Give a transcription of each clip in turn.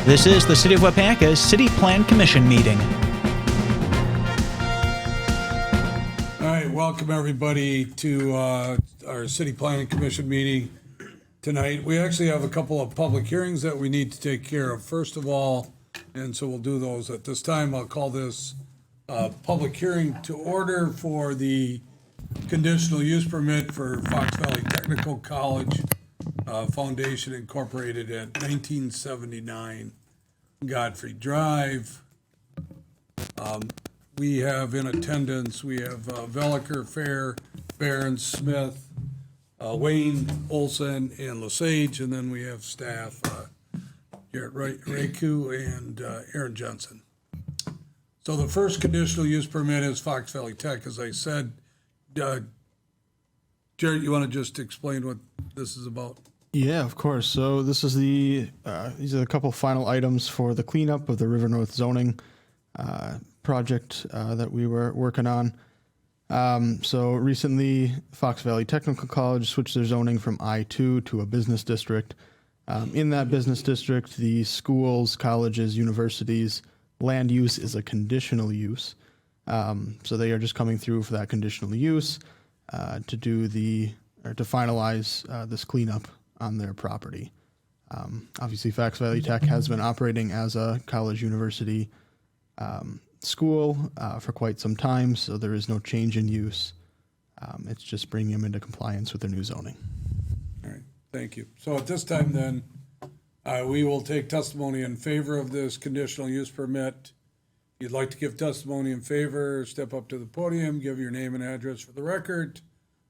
This is the City of Waupaca's City Plan Commission meeting. All right, welcome everybody to our City Planning Commission meeting tonight. We actually have a couple of public hearings that we need to take care of. First of all, and so we'll do those at this time. I'll call this public hearing to order for the conditional use permit for Fox Valley Technical College Foundation Incorporated at 1979 Godfrey Drive. We have in attendance, we have Veliker, Fair, Barron, Smith, Wayne, Olson, and Lesage, and then we have staff, Garrett Raku and Aaron Johnson. So the first conditional use permit is Fox Valley Tech, as I said. Jared, you want to just explain what this is about? Yeah, of course. So this is these are a couple final items for the cleanup of the River North zoning project that we were working on. So recently, Fox Valley Technical College switched their zoning from I-2 to a business district. In that business district, the schools, colleges, universities, land use is a conditional use. So they are just coming through for that conditional use to finalize this cleanup on their property. Obviously, Fox Valley Tech has been operating as a college university school for quite some time, so there is no change in use. It's just bringing them into compliance with their new zoning. All right, thank you. So at this time then, we will take testimony in favor of this conditional use permit. If you'd like to give testimony in favor, step up to the podium, give your name and address for the record,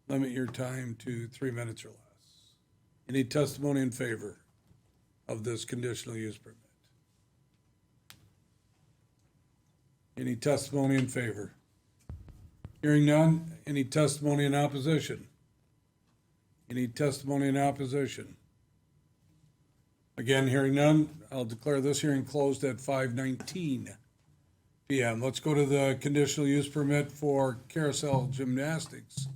limit your time to 3 minutes or less. Any testimony in favor of this conditional use permit? Any testimony in favor? Hearing none. Any testimony in opposition? Any testimony in opposition? Again, hearing none, I'll declare this hearing closed at 5:19 p.m. Let's go to the conditional use permit for Carousel Gymnastics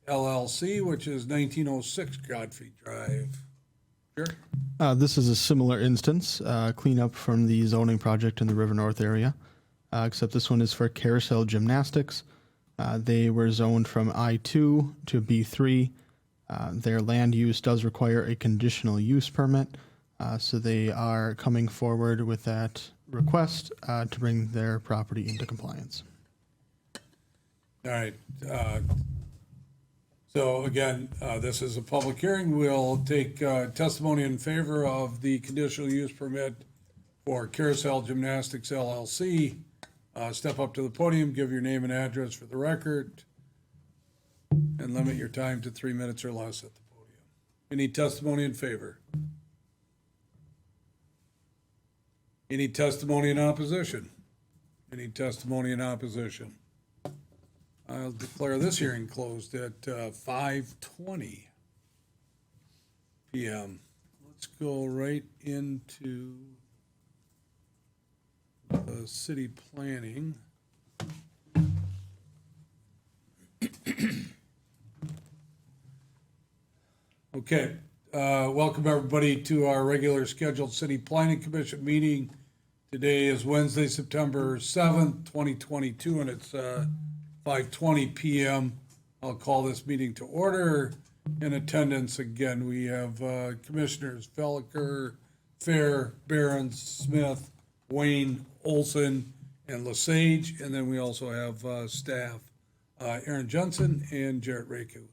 LLC, which is 1906 Godfrey Drive. Sure. This is a similar instance, cleanup from the zoning project in the River North area, except this one is for Carousel Gymnastics. They were zoned from I-2 to B3. Their land use does require a conditional use permit, so they are coming forward with that request to bring their property into compliance. All right. So again, this is a public hearing. We'll take testimony in favor of the conditional use permit for Carousel Gymnastics LLC. Step up to the podium, give your name and address for the record, and limit your time to 3 minutes or less at the podium. Any testimony in favor? Any testimony in opposition? Any testimony in opposition? I'll declare this hearing closed at 5:20 p.m. Let's go right into the city planning. Okay, welcome everybody to our regular scheduled City Planning Commission meeting. Today is Wednesday, September 7th, 2022, and it's 5:20 p.m. I'll call this meeting to order. In attendance again, we have Commissioners Veliker, Fair, Barron, Smith, Wayne, Olson, and Lesage, and then we also have staff, Aaron Johnson and Jarrett Raku.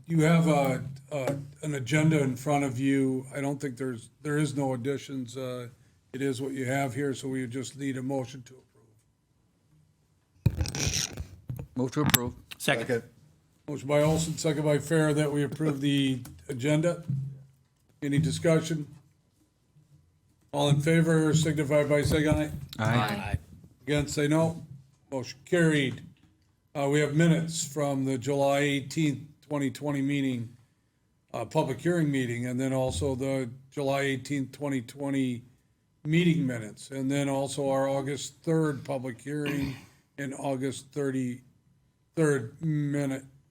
You have an agenda in front of you. I don't think there is no additions. It is what you have here, so we just need a motion to approve. Move to approve. Second. Motion by Olson, second by Fair, that we approve the agenda. Any discussion? All in favor signify by saying aye. Aye. Against, say no. Motion carried. We have minutes from the July 18th, 2020 meeting, public hearing meeting, and then also the July 18th, 2020 meeting minutes, and then also our August 3rd public hearing and August 33rd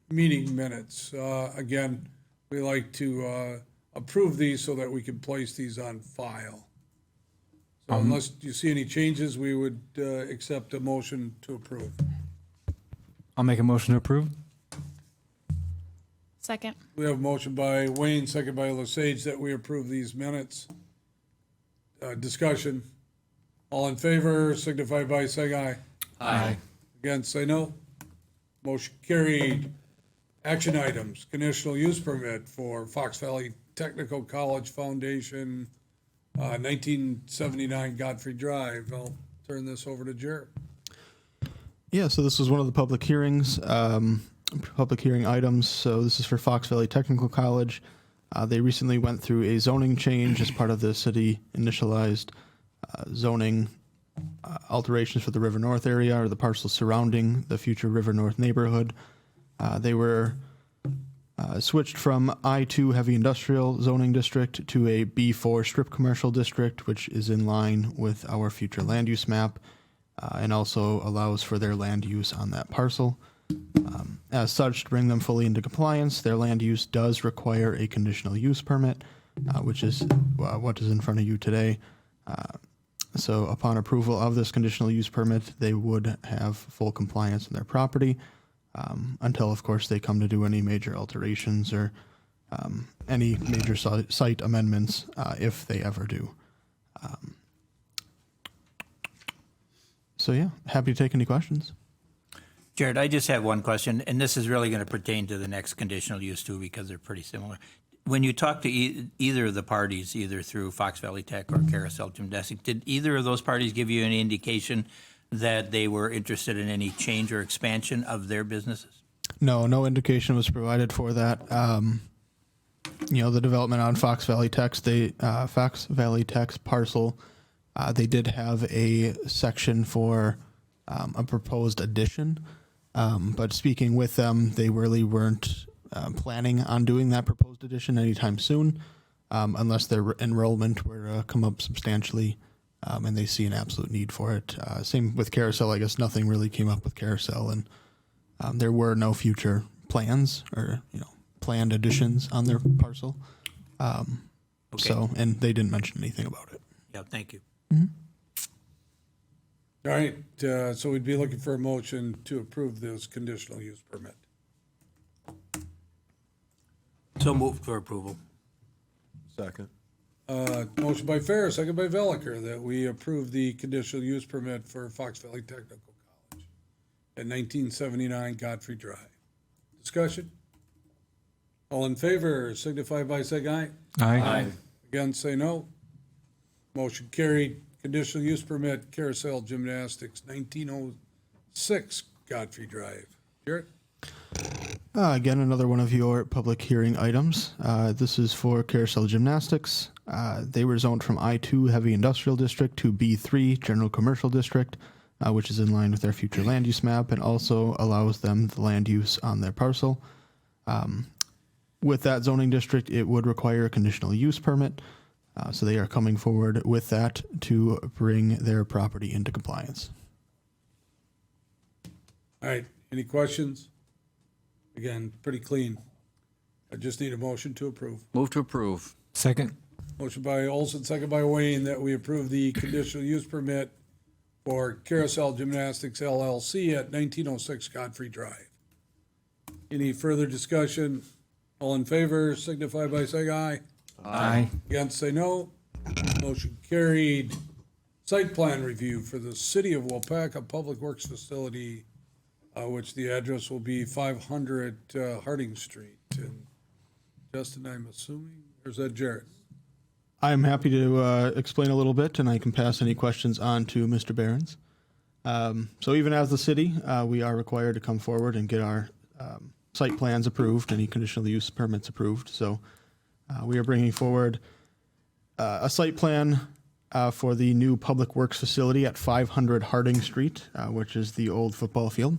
meeting minutes. Again, we like to approve these so that we can place these on file. So unless you see any changes, we would accept a motion to approve. I'll make a motion to approve. Second. We have a motion by Wayne, second by Lesage, that we approve these minutes. Discussion. All in favor signify by saying aye. Aye. Against, say no. Motion carried. Action items, conditional use permit for Fox Valley Technical College Foundation, 1979 Godfrey Drive. I'll turn this over to Jared. Yeah, so this was one of the public hearings, public hearing items. So this is for Fox Valley Technical College. They recently went through a zoning change as part of the city initialized zoning alterations for the River North area, or the parcel surrounding the future River North neighborhood. They were switched from I-2 heavy industrial zoning district to a B4 strip commercial district, which is in line with our future land use map, and also allows for their land use on that parcel. As such, to bring them fully into compliance, their land use does require a conditional use permit, which is what is in front of you today. So upon approval of this conditional use permit, they would have full compliance in their property, until, of course, they come to do any major alterations or any major site amendments, if they ever do. So yeah, happy to take any questions. Jared, I just have one question, and this is really going to pertain to the next conditional use too, because they're pretty similar. When you talk to either of the parties, either through Fox Valley Tech or Carousel Gymnastics, did either of those parties give you any indication that they were interested in any change or expansion of their businesses? No indication was provided for that. The development on Fox Valley Tech's parcel, they did have a section for a proposed addition, but speaking with them, they really weren't planning on doing that proposed addition anytime soon, unless their enrollment were to come up substantially, and they see an absolute need for it. Same with Carousel. I guess nothing really came up with Carousel, and there were no future plans or planned additions on their parcel. Okay. So, and they didn't mention anything about it. Yeah, thank you. All right, so we'd be looking for a motion to approve this conditional use permit. So moved for approval. Second. Motion by Ferris, second by Veliker, that we approve the conditional use permit for Fox Valley Technical College at 1979 Godfrey Drive. Discussion? All in favor signify by saying aye. Aye. Against, say no. Motion carried. Conditional use permit, Carousel Gymnastics, 1906 Godfrey Drive. Jared? Again, another one of your public hearing items. This is for Carousel Gymnastics. They were zoned from I-2 Heavy Industrial District to B3 General Commercial District, which is in line with their future land use map and also allows them the land use on their parcel. With that zoning district, it would require a conditional use permit. So they are coming forward with that to bring their property into compliance. All right, any questions? Again, pretty clean. I just need a motion to approve. Move to approve. Second. Motion by Olson, second by Wayne, that we approve the conditional use permit for Carousel Gymnastics LLC at 1906 Godfrey Drive. Any further discussion? All in favor signify by saying aye. Aye. Against, say no. Motion carried. Site plan review for the City of Waupaca Public Works Facility, which the address will be 500 Harding Street. And Justin, I'm assuming, or is that Jared? I'm happy to explain a little bit, and I can pass any questions on to Mr. Behrens. So even as the city, we are required to come forward and get our site plans approved, any conditional use permits approved. So we are bringing forward a site plan for the new Public Works facility at 500 Harding Street, which is the old football field.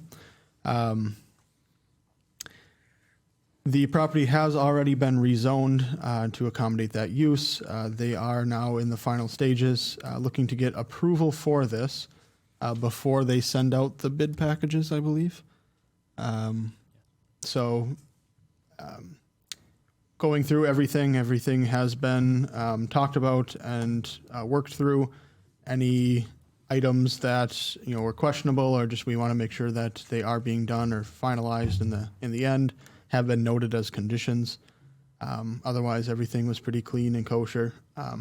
The property has already been rezoned to accommodate that use. They are now in the final stages, looking to get approval for this before they send out the bid packages, going through everything. Everything has been talked about and worked through. Any items that were questionable, or just we want to make sure that they are being done or finalized in the end, have been noted as conditions. Otherwise, everything was pretty clean and kosher.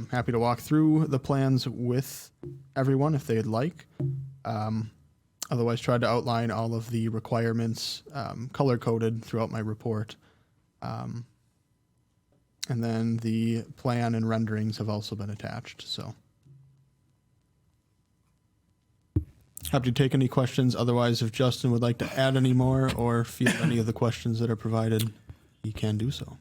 Happy to walk through the plans with everyone if they'd like. Otherwise, tried to outline all of the requirements, color-coded throughout my report. And then the plan and renderings have also been attached. So happy to take any questions. Otherwise, if Justin would like to add any more or field any of the questions that are provided, he can do so.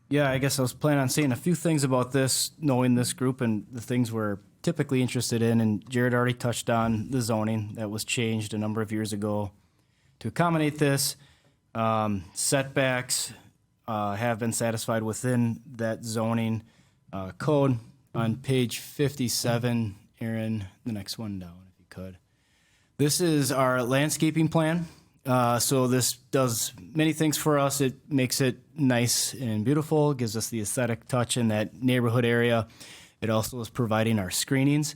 Yeah, I guess I was planning on saying a few things about this, knowing this group and the things we're typically interested in. And Jared already touched on the zoning that was changed a number of years ago to accommodate this. Setbacks have been satisfied within that zoning code. On page 57, Aaron, the next one down, if you could. This is our landscaping plan. So this does many things for us. It makes it nice and beautiful, gives us the aesthetic touch in that neighborhood area. It also is providing our screenings.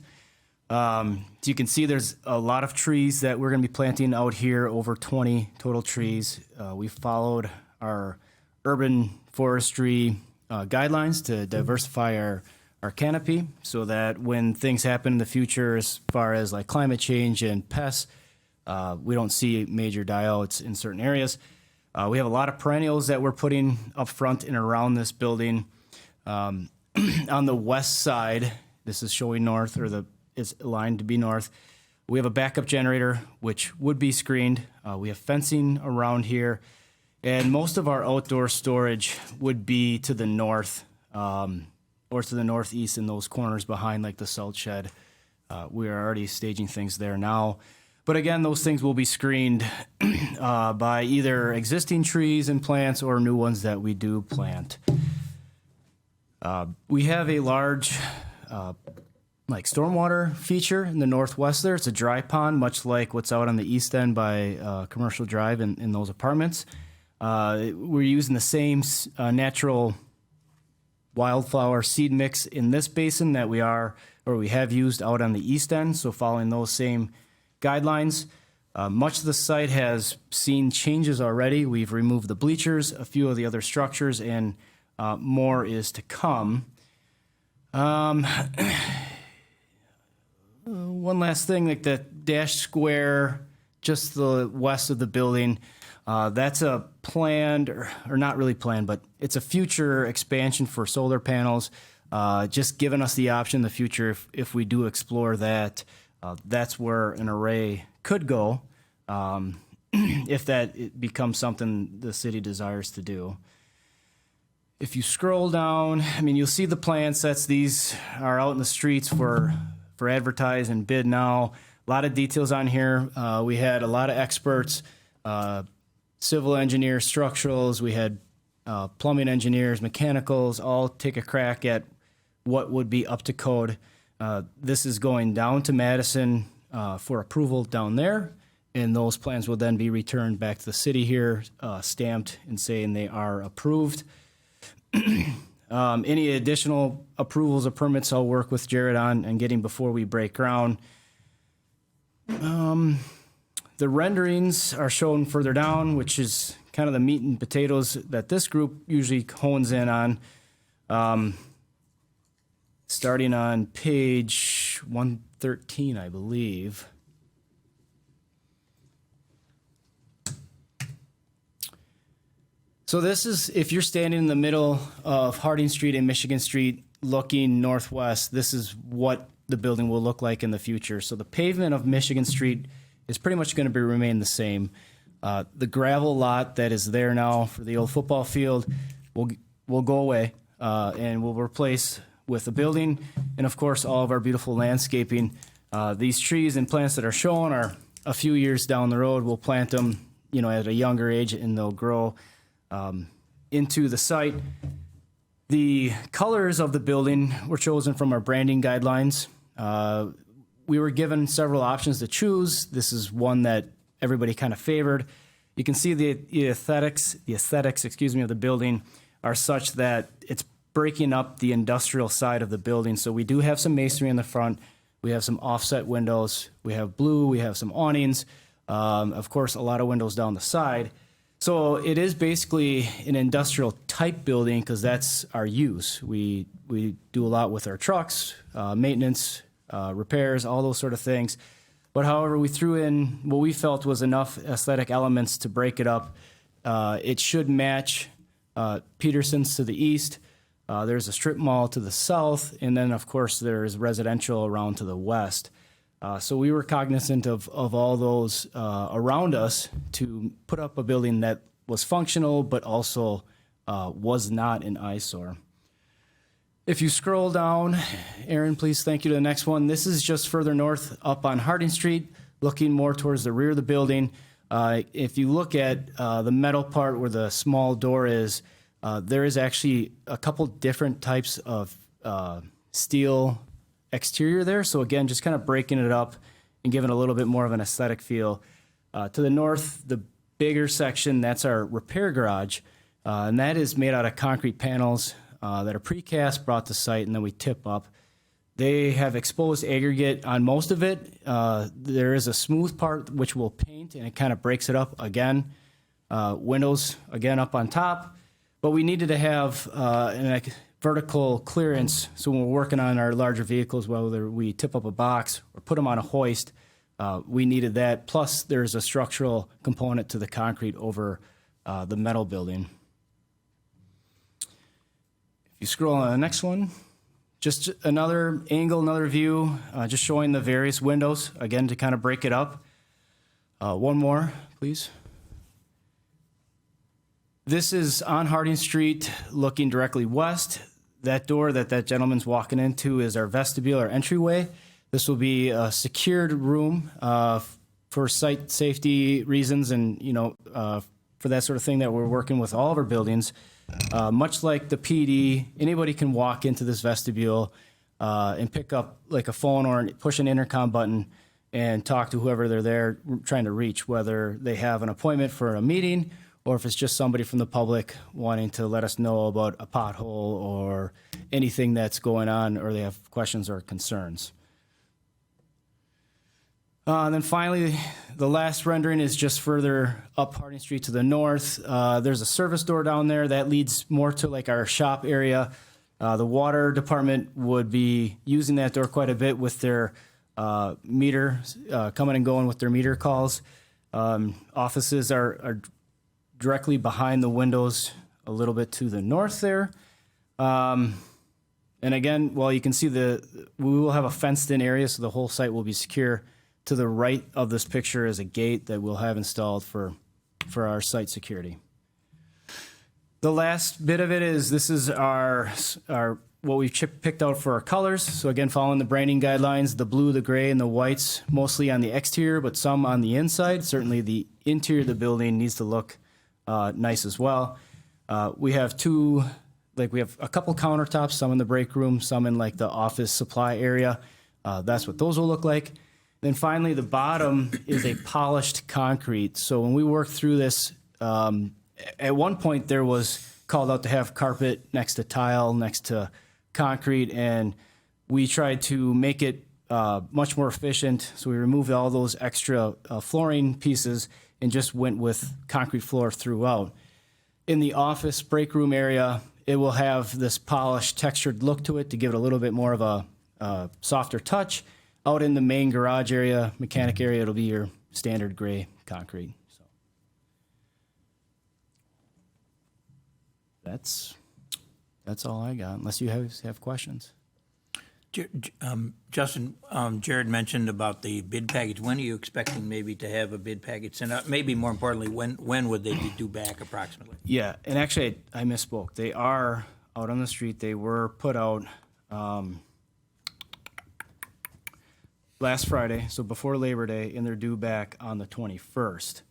So you can see there's a lot of trees that we're going to be planting out here, over 20 total trees. We followed our urban forestry guidelines to diversify our canopy so that when things happen in the future as far as like climate change and pests, we don't see major die-outs in certain areas. We have a lot of perennials that we're putting up front and around this building. On the west side, this is showing north, or it's aligned to be north. We have a backup generator, which would be screened. We have fencing around here. And most of our outdoor storage would be to the north or to the northeast in those corners behind like the salt shed. We are already staging things there now. But again, those things will be screened by either existing trees and plants or new ones that we do plant. We have a large like stormwater feature in the northwest there. It's a dry pond, much like what's out on the east end by Commercial Drive in those apartments. We're using the same natural wildflower seed mix in this basin that we have used out on the east end, so following those same guidelines. Much of the site has seen changes already. We've removed the bleachers, a few of the other structures, and more is to come. One last thing, like the dash square just the west of the building, that's a planned, or not really planned, but it's a future expansion for solar panels, just giving us the option in the future if we do explore that. That's where an array could go if it becomes something the city desires to do. If you scroll down, you'll see the plan sets. These are out in the streets for advertise and bid now. A lot of details on here. We had a lot of experts, civil engineers, structurals. We had plumbing engineers, mechanicals, all take a crack at what would be up to code. This is going down to Madison for approval down there, and those plans will then be returned back to the city here, stamped and saying they are approved. Any additional approvals or permits I'll work with Jared on and getting before we break ground. The renderings are shown further down, which is kind of the meat and potatoes that this group usually hones in on. Starting on page 113, I believe. So this is, if you're standing in the middle of Harding Street and Michigan Street looking northwest, this is what the building will look like in the future. So the pavement of Michigan Street is pretty much going to remain the same. The gravel lot that is there now for the old football field will go away and will replace with a building, and of course all of our beautiful landscaping. These trees and plants that are shown are a few years down the road. We'll plant them, at a younger age, and they'll grow into the site. The colors of the building were chosen from our branding guidelines. We were given several options to choose. This is one that everybody kind of favored. You can see the aesthetics, of the building are such that it's breaking up the industrial side of the building. So we do have some masonry in the front. We have some offset windows. We have blue. We have some awnings. Of course, a lot of windows down the side. So it is basically an industrial type building because that's our use. We do a lot with our trucks, maintenance, repairs, all those sort of things. But however, we threw in what we felt was enough aesthetic elements to break it up. It should match Peterson's to the east. There's a strip mall to the south, and then of course there's residential around to the west. So we were cognizant of all those around us to put up a building that was functional, but also was not an eyesore. If you scroll down, Aaron, please, thank you to the next one. This is just further north up on Harding Street, looking more towards the rear of the building. If you look at the metal part where the small door is, there is actually a couple different types of steel exterior there. So again, just kind of breaking it up and giving a little bit more of an aesthetic feel. To the north, the bigger section, that's our repair garage. And that is made out of concrete panels that are precast, brought to site, and then we tip up. They have exposed aggregate on most of it. There is a smooth part which we'll paint, and it kind of breaks it up again. Windows, again, up on top. But we needed to have an vertical clearance, so when we're working on our larger vehicles, whether we tip up a box or put them on a hoist, we needed that. Plus, there's a structural component to the concrete over the metal building. If you scroll on the next one, just another angle, another view, just showing the various windows, again, to kind of break it up. One more, please. This is on Harding Street, looking directly west. That door that gentleman's walking into is our vestibule, our entryway. This will be a secured room for site safety reasons and, for that sort of thing that we're working with all of our buildings. Much like the PD, anybody can walk into this vestibule and pick up like a phone or push an intercom button and talk to whoever they're there trying to reach, whether they have an appointment for a meeting or if it's just somebody from the public wanting to let us know about a pothole or anything that's going on, or they have questions or concerns. And then finally, the last rendering is just further up Harding Street to the north. There's a service door down there that leads more to like our shop area. The water department would be using that door quite a bit with their meter, coming and going with their meter calls. Offices are directly behind the windows a little bit to the north there. And again, well, you can see we will have a fenced in area, so the whole site will be secure. To the right of this picture is a gate that we'll have installed for our site security. The last bit of it is this is our what we've picked out for our colors. So again, following the branding guidelines, the blue, the gray, and the whites, mostly on the exterior, but some on the inside. Certainly the interior of the building needs to look nice as well. We have we have a couple countertops, some in the break room, some in like the office supply area. That's what those will look like. Then finally, the bottom is a polished concrete. So when we worked through this, at one point there was called out to have carpet next to tile, next to concrete, and we tried to make it much more efficient. So we removed all those extra flooring pieces and just went with concrete floor throughout. In the office break room area, it will have this polished, textured look to it to give it a little bit more of a softer touch. Out in the main garage area, mechanic area, it'll be your standard gray concrete. So that's all I got, unless you have questions. Justin, Jared mentioned about the bid package. When are you expecting maybe to have a bid package? And maybe more importantly, when would they be due back approximately? Yeah, and actually I misspoke. They are out on the street. They were put out last Friday, so before Labor Day, and they're due back on the 21st.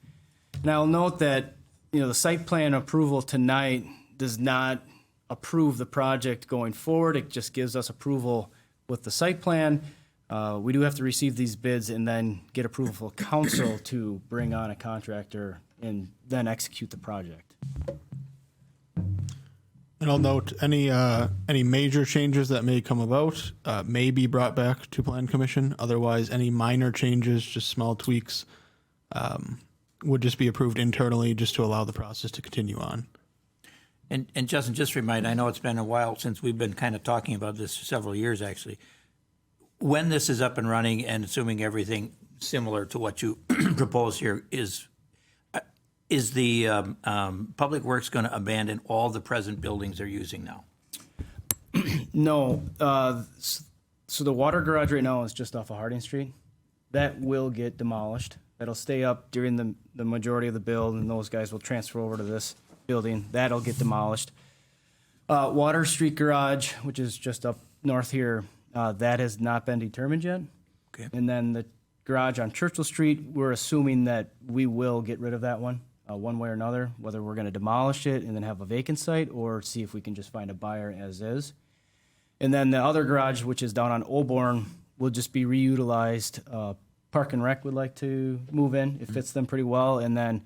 And I'll note that, the site plan approval tonight does not approve the project going forward. It just gives us approval with the site plan. We do have to receive these bids and then get approval from council to bring on a contractor and then execute the project. And I'll note any major changes that may come about may be brought back to Plan Commission. Otherwise, any minor changes, just small tweaks, would just be approved internally just to allow the process to continue on. And Justin, just remind, I know it's been a while since we've been kind of talking about this, several years actually. When this is up and running and assuming everything similar to what you propose here, is the Public Works going to abandon all the present buildings they're using now? No, so the water garage right now is just off of Harding Street. That will get demolished. That'll stay up during the majority of the build, and those guys will transfer over to this building. That'll get demolished. Water Street Garage, which is just up north here, that has not been determined yet. Okay. And then the garage on Churchill Street, we're assuming that we will get rid of that one way or another, whether we're going to demolish it and then have a vacant site or see if we can just find a buyer as is. And then the other garage, which is down on Oborn, will just be reutilized. Park and Rec would like to move in. It fits them pretty well. And then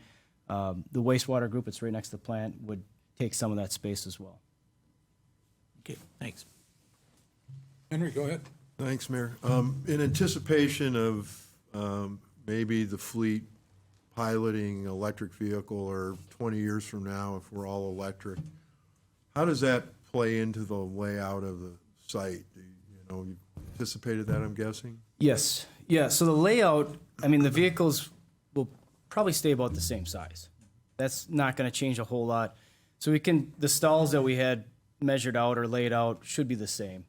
the wastewater group, it's right next to the plant, would take some of that space as well. Okay, thanks. Henry, go ahead. Thanks, Mayor. In anticipation of maybe the fleet piloting electric vehicle or 20 years from now, if we're all electric, how does that play into the layout of the site? You anticipated that, I'm guessing? Yes. Yeah. So the layout, I mean, the vehicles will probably stay about the same size. That's not going to change a whole lot. So the stalls that we had measured out or laid out should be the same.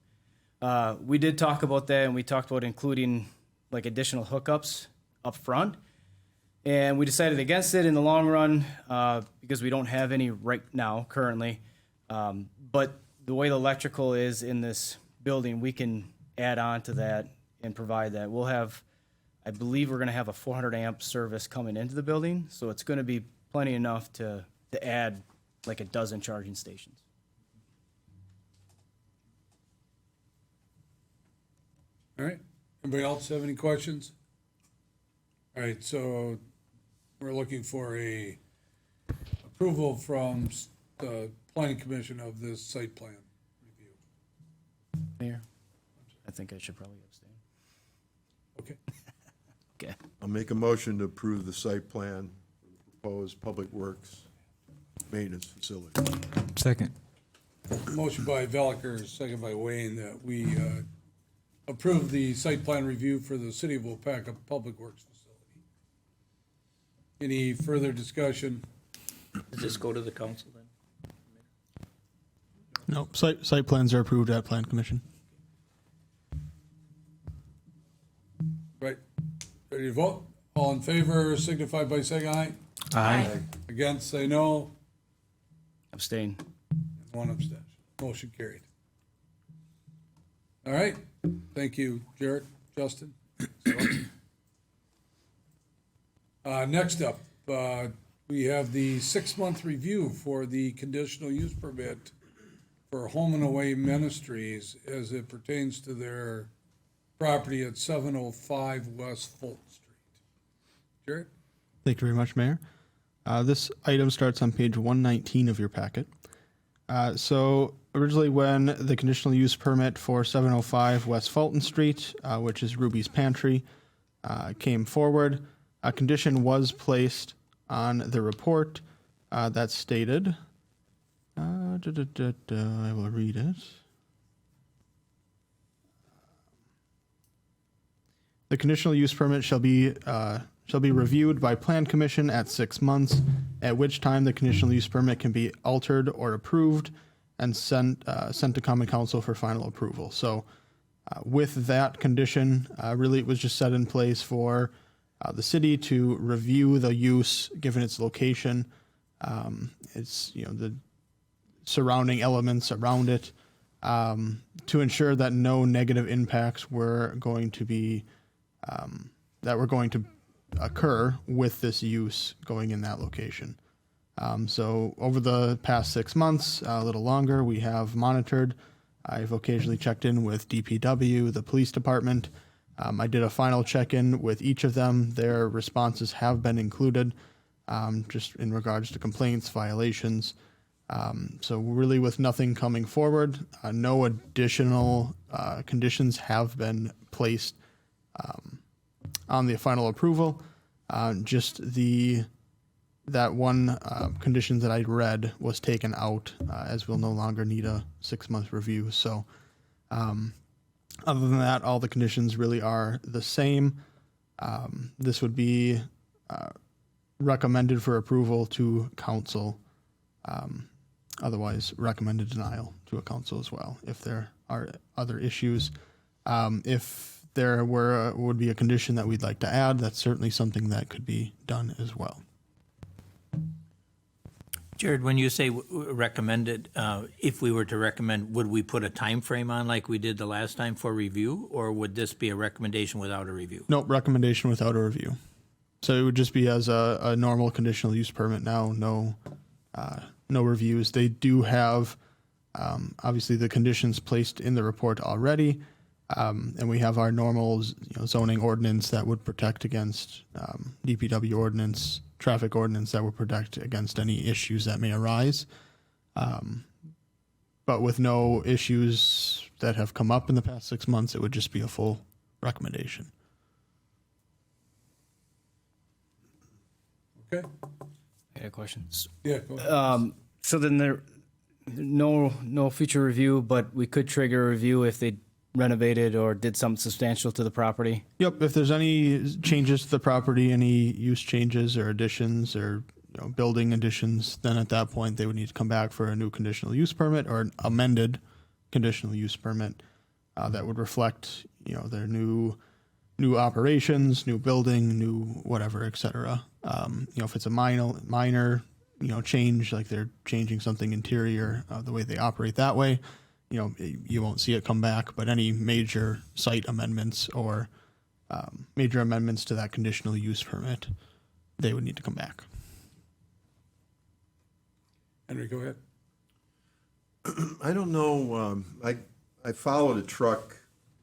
We did talk about that, and we talked about including like additional hookups up front. And we decided against it in the long run because we don't have any right now currently. But the way the electrical is in this building, we can add on to that and provide that. We'll have, I believe we're going to have a 400 amp service coming into the building. So it's going to be plenty enough to add like a dozen charging stations. All right. Anybody else have any questions? All right, so we're looking for a approval from the Planning Commission of this site plan review. Mayor, I think I should probably abstain. Okay. Okay. I'll make a motion to approve the site plan for the proposed Public Works maintenance facility. Second. Motion by Veliker, second by Wayne, that we approve the site plan review for the City of Waupaca Public Works facility. Any further discussion? Does this go to the council then? No, site plans are approved at Plan Commission. Right. Ready to vote? All in favor signify by saying aye. Aye. Against, say no. Abstain. One abstention. Motion carried. All right. Thank you, Jared, Justin. Next up, we have the 6-month review for the conditional use permit for Home and Away Ministries as it pertains to their property at 705 West Fulton Street. Jared? Thank you very much, Mayor. This item starts on page 119 of your packet. So originally when the conditional use permit for 705 West Fulton Street, which is Ruby's Pantry, came forward, a condition was placed on the report that stated, I will read it. The conditional use permit shall be reviewed by Plan Commission at 6 months, at which time the conditional use permit can be altered or approved and sent to Common Council for final approval. So with that condition, really it was just set in place for the city to review the use given its location, its the surrounding elements around it, to ensure that no negative impacts were going to be occur with this use going in that location. So over the past 6 months, a little longer, we have monitored. I've occasionally checked in with DPW, the police department. I did a final check-in with each of them. Their responses have been included, just in regards to complaints, violations. So really with nothing coming forward, no additional conditions have been placed on the final approval. Just that one condition that I read was taken out, as we'll no longer need a 6-month review. So other than that, all the conditions really are the same. This would be recommended for approval to council. Otherwise, recommended denial to a council as well if there are other issues. If there would be a condition that we'd like to add, that's certainly something that could be done as well. Jared, when you say recommended, if we were to recommend, would we put a time frame on like we did the last time for review, or would this be a recommendation without a review? No, recommendation without a review. So it would just be as a normal conditional use permit now, no reviews. They do have, obviously, the conditions placed in the report already, and we have our normal zoning ordinance that would protect against DPW ordinance, traffic ordinance that would protect against any issues that may arise. But with no issues that have come up in the past 6 months, it would just be a full recommendation. Okay, I got a question. yeah, go ahead. So then no future review, but we could trigger a review if they renovated or did something substantial to the property. Yep, if there's any changes to the property, any use changes or additions or building additions, then at that point they would need to come back for a new conditional use permit or an amended conditional use permit that would reflect their new operations, new building, new whatever, et cetera. If it's a minor change, like they're changing something interior, the way they operate that way, you won't see it come back. But any major site amendments or major amendments to that conditional use permit, they would need to come back. Henry, go ahead. I don't know, I followed a truck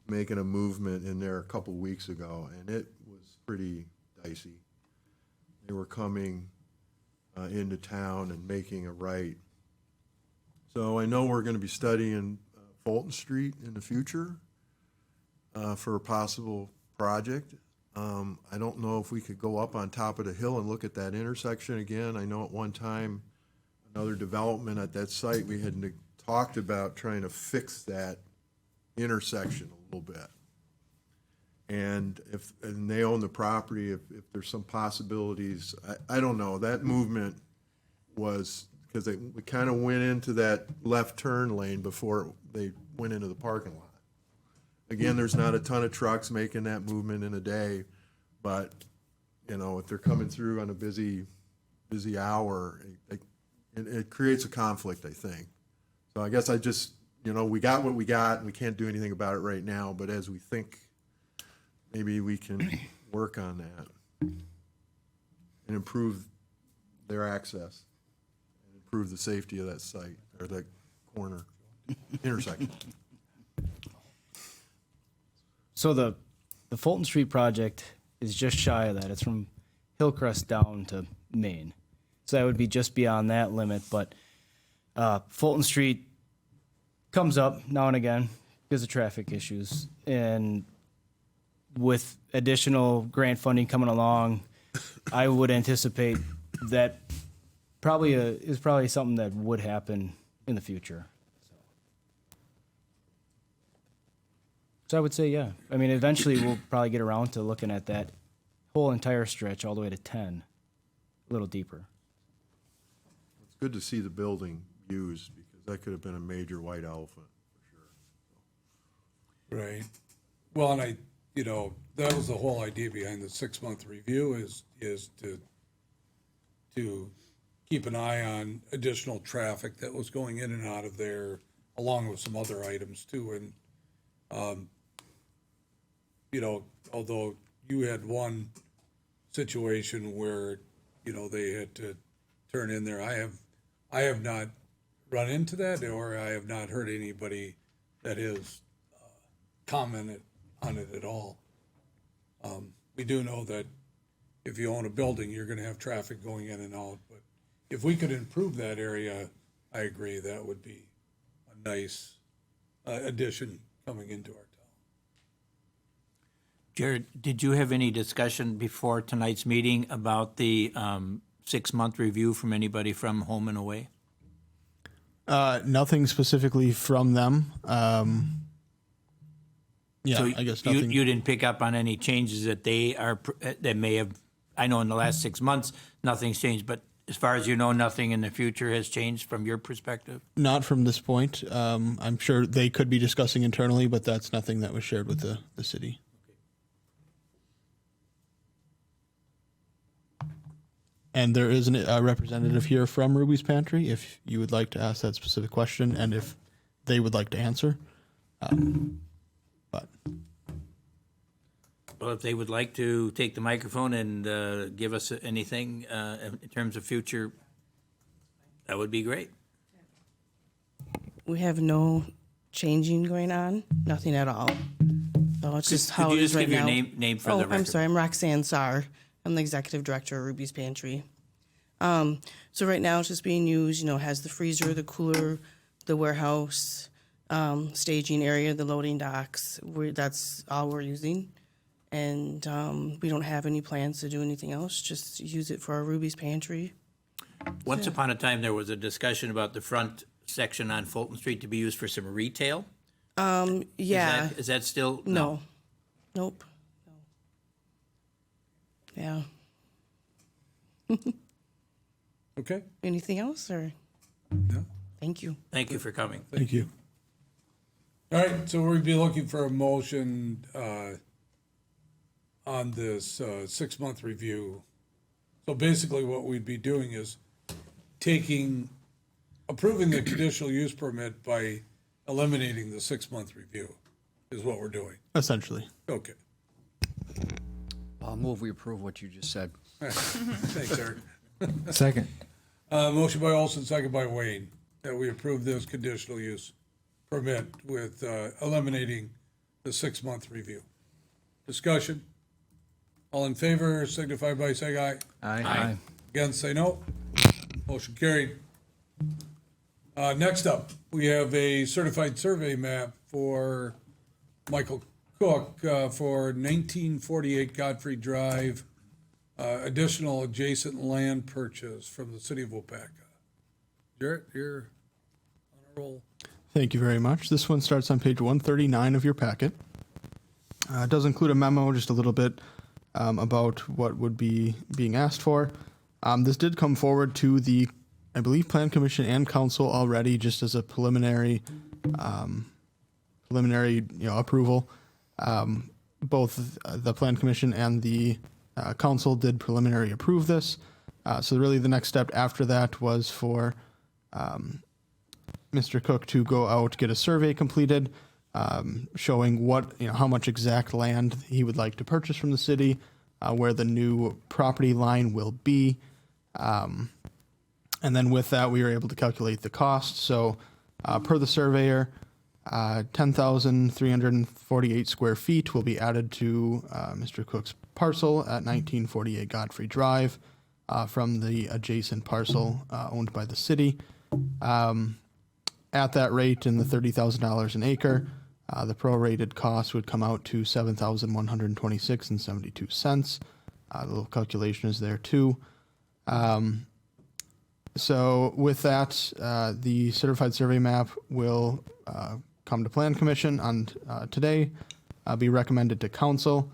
making a movement in there a couple weeks ago, and it was pretty dicey. They were coming into town and making a right. So I know we're going to be studying Fulton Street in the future for a possible project. I don't know if we could go up on top of the hill and look at that intersection again. I know at one time, another development at that site, we had talked about trying to fix that intersection a little bit. And and they own the property, if there's some possibilities, I don't know. That movement was, because we kind of went into that left turn lane before they went into the parking lot. Again, there's not a ton of trucks making that movement in a day, but, if they're coming through on a busy hour, it creates a conflict, I think. So I guess we got what we got, and we can't do anything about it right now, but as we think, maybe we can work on that and improve their access and improve the safety of that site, or that corner intersection. So the Fulton Street project is just shy of that. It's from Hillcrest down to Maine. So that would be just beyond that limit, but Fulton Street comes up now and again because of traffic issues. And with additional grant funding coming along, I would anticipate that is probably something that would happen in the future. So I would say, yeah. I mean, eventually we'll probably get around to looking at that whole entire stretch all the way to 10, a little deeper. It's good to see the building used, because that could have been a major white elephant, for sure. Right. Well, and that was the whole idea behind the 6-month review is to keep an eye on additional traffic that was going in and out of there, along with some other items too. And, although you had one situation where, they had to turn in there, I have not run into that, or I have not heard anybody that has commented on it at all. We do know that if you own a building, you're going to have traffic going in and out, but if we could improve that area, I agree, that would be a nice addition coming into our town. Jared, did you have any discussion before tonight's meeting about the 6-month review from anybody from Home and Away? Nothing specifically from them. Yeah, So I guess nothing. You didn't pick up on any changes that that may have, I know in the last 6 months, nothing's changed, but as far as you know, nothing in the future has changed from your perspective? Not from this point. I'm sure they could be discussing internally, but that's nothing that was shared with the city. And there is a representative here from Ruby's Pantry if you would like to ask that specific question and if they would like to answer. But Well, if they would like to take the microphone and give us anything in terms of future, that would be great. We have no changing going on, nothing at all. So it's just how Could it you is just right give your now. name for the Oh, record? I'm sorry, I'm Roxanne Saar. I'm the executive director of Ruby's Pantry. So right now it's just being used, it has the freezer, the cooler, the warehouse, staging area, the loading docks. That's all we're using. And we don't have any plans to do anything else, just use it for our Ruby's Pantry. Once upon a time, there was a discussion about the front section on Fulton Street to be used for some retail. Yeah, Is that still? no. Nope. No. Yeah. Okay? Anything else, or? No? Thank you. Thank you for coming. thank you. All right, so we'd be looking for a motion on this 6-month review. So basically what we'd be doing is approving the conditional use permit by eliminating the 6-month review is what we're doing. Essentially. Okay. I'll move we approve what you just said. All right. Thanks, Eric. Second. Motion by Olson, second by Wayne, that we approve this conditional use permit with eliminating the 6-month review. Discussion? All in favor signify by saying aye. Aye. Against, say no. Motion carried. Next up, we have a certified survey map for Michael Cook for 1948 Godfrey Drive, additional adjacent land purchase from the city of Waupaca. Jarrett, you're on a roll. Thank you very much. This one starts on page 139 of your packet. It does include a memo, just a little bit about what would be being asked for. This did come forward to the, I believe, Plan Commission and Council already, just as a preliminary approval. Both the Plan Commission and the Council did preliminary approve this. So really, the next step after that was for Mr. Cook to go out, get a survey completed, showing how much exact land he would like to purchase from the city, where the new property line will be. And then with that, we were able to calculate the cost. So per the surveyor, 10,348 square feet will be added to Mr. Cook's parcel at 1948 Godfrey Drive from the adjacent parcel owned by the city. At that rate, in the $30,000 an acre, the prorated cost would come out to $7,126.72. The little calculation is there too. So with that, the certified survey map will come to Plan Commission on today, be recommended to Council.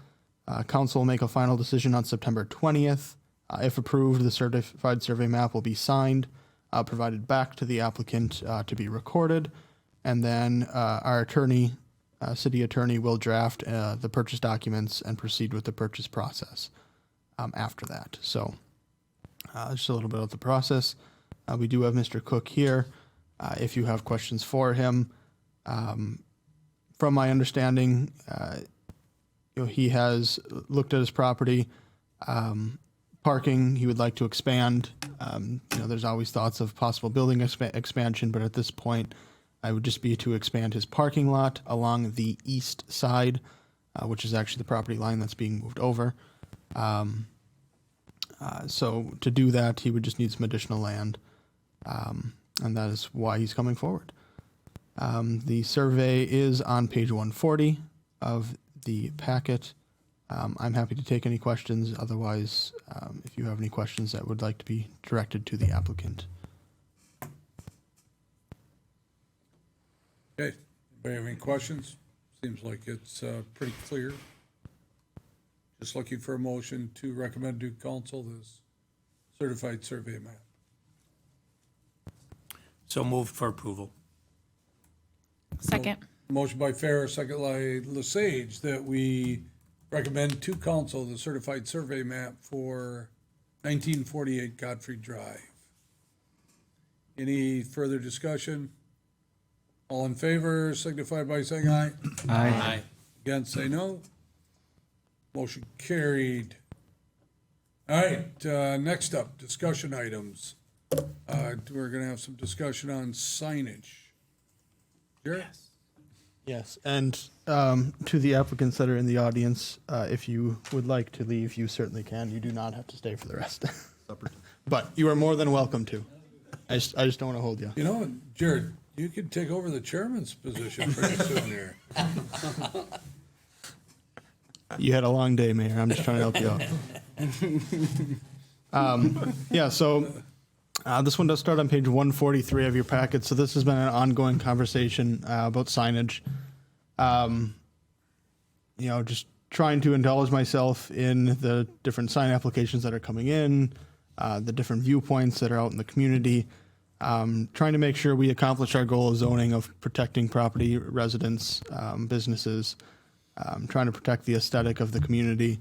Council will make a final decision on September 20th. If approved, the certified survey map will be signed, provided back to the applicant to be recorded, and then our attorney, city attorney, will draft the purchase documents and proceed with the purchase process after that. So just a little bit of the process. We do have Mr. Cook here. If you have questions for him, from my understanding, he has looked at his property. Parking, he would like to expand. There's always thoughts of possible building expansion, but at this point, I would just be to expand his parking lot along the east side, which is actually the property line that's being moved over. So to do that, he would just need some additional land. and that is why he's coming forward. The survey is on page 140 of the packet. I'm happy to take any questions. Otherwise, if you have any questions that would like to be directed to the applicant. Okay, anybody have any questions? Seems like it's pretty clear. Just looking for a motion to recommend to council this certified survey map. So moved for approval. Second. Motion by Farrar, second by Lesage, that we recommend to council the certified survey map for 1948 Godfrey Drive. Any further discussion? All in favor signify by saying aye. Aye. Against, say no. Motion carried. All right, next up, discussion items. We're gonna have some discussion on signage. Jared? Yes, and to the applicants that are in the audience, if you would like to leave, you certainly can. You do not have to stay for the rest. But you are more than welcome to. I just don't want to hold you. You know, Jared, you could take over the chairman's position pretty soon here. You had a long day, Mayor. I'm just trying to help you out. Yeah, so this one does start on page 143 of your packet. So this has been an ongoing conversation about signage. Just trying to indulge myself in the different sign applications that are coming in, the different viewpoints that are out in the community, trying to make sure we accomplish our goal of zoning of protecting property, residents, businesses, trying to protect the aesthetic of the community,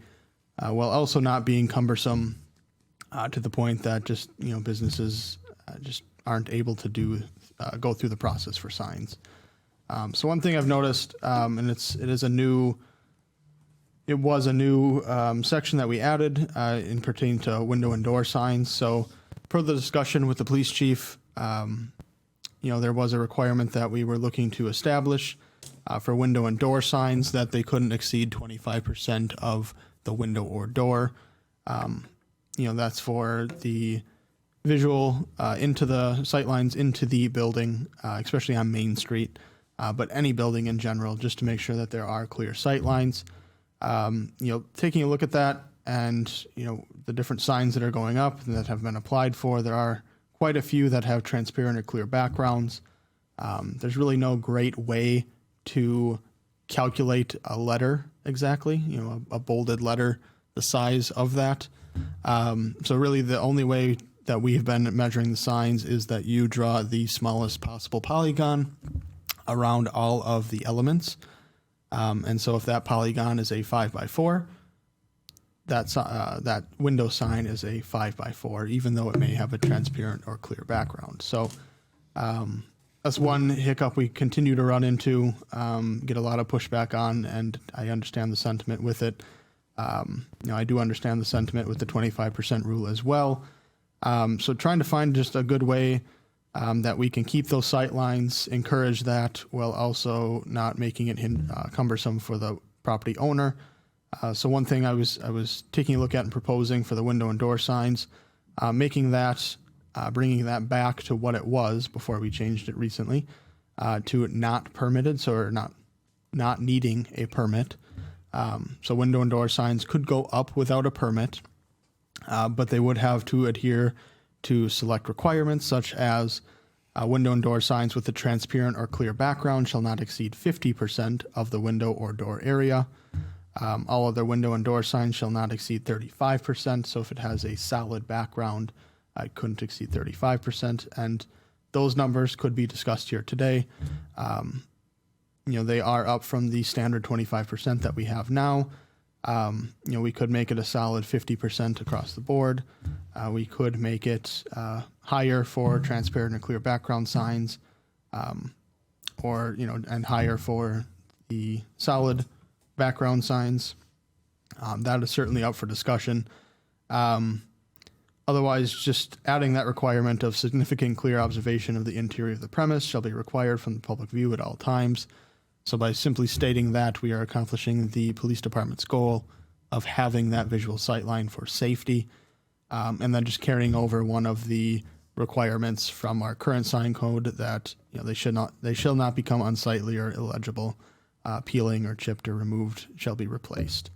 while also not being cumbersome to the point that just businesses just aren't able to go through the process for signs. So one thing I've noticed, and it was a new section that we added in pertaining to window and door signs. So per the discussion with the police chief, there was a requirement that we were looking to establish for window and door signs that they couldn't exceed 25% of the window or door. That's for the visual into the sightlines into the building, especially on Main Street, but any building in general, just to make sure that there are clear sightlines. Taking a look at that and, the different signs that are going up and that have been applied for, there are quite a few that have transparent or clear backgrounds. There's really no great way to calculate a letter exactly, a bolded letter, the size of that. So really the only way that we have been measuring the signs is that you draw the smallest possible polygon around all of the elements. And so if that polygon is a 5x4, that window sign is a 5x4, even though it may have a transparent or clear background. So that's one hiccup we continue to run into, get a lot of pushback on, and I understand the sentiment with it. I do understand the sentiment with the 25% rule as well. So trying to find just a good way that we can keep those sight lines, encourage that, while also not making it cumbersome for the property owner. So one thing I was taking a look at and proposing for the window and door signs, bringing that back to what it was before we changed it recently, to not permitted, so not needing a permit. So window and door signs could go up without a permit, but they would have to adhere to select requirements such as window and door signs with a transparent or clear background shall not exceed 50% of the window or door area. All other window and door signs shall not exceed 35%. So if it has a solid background, it couldn't exceed 35%. And those numbers could be discussed here today. They are up from the standard 25% that we have now. We could make it a solid 50% across the board. We could make it higher for transparent and clear background signs, and higher for the solid background signs. That is certainly up for discussion. Otherwise, just adding that requirement of significant clear observation of the interior of the premise shall be required from the public view at all times. So by simply stating that, we are accomplishing the police department's goal of having that visual sight line for safety, and then just carrying over one of the requirements from our current sign code that they shall not become unsightly or illegible. Peeling or chipped or removed shall be replaced.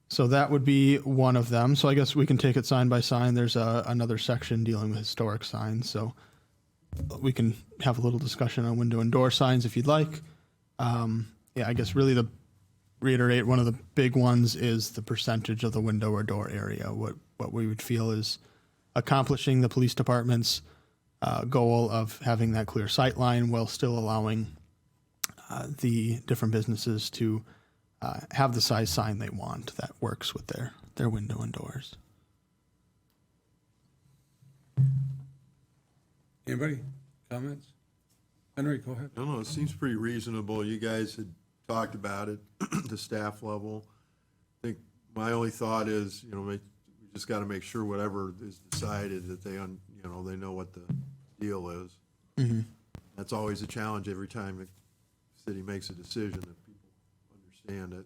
So that would be one of them. So I guess we can take it sign by sign. There's another section dealing with historic signs. So we can have a little discussion on window and door signs if you'd like. Yeah, I guess really to reiterate, one of the big ones is the percentage of the window or door area. What we would feel is accomplishing the police department's goal of having that clear sight line while still allowing the different businesses to have the size sign they want that works with their window and doors. Anybody? Comments? Henry, go ahead. I don't know, it seems pretty reasonable. You guys had talked about it, the staff level. I think my only thought is, we just got to make sure whatever is decided that they know what the deal is. Mm-hmm. That's always a challenge every time the city makes a decision, that people understand it.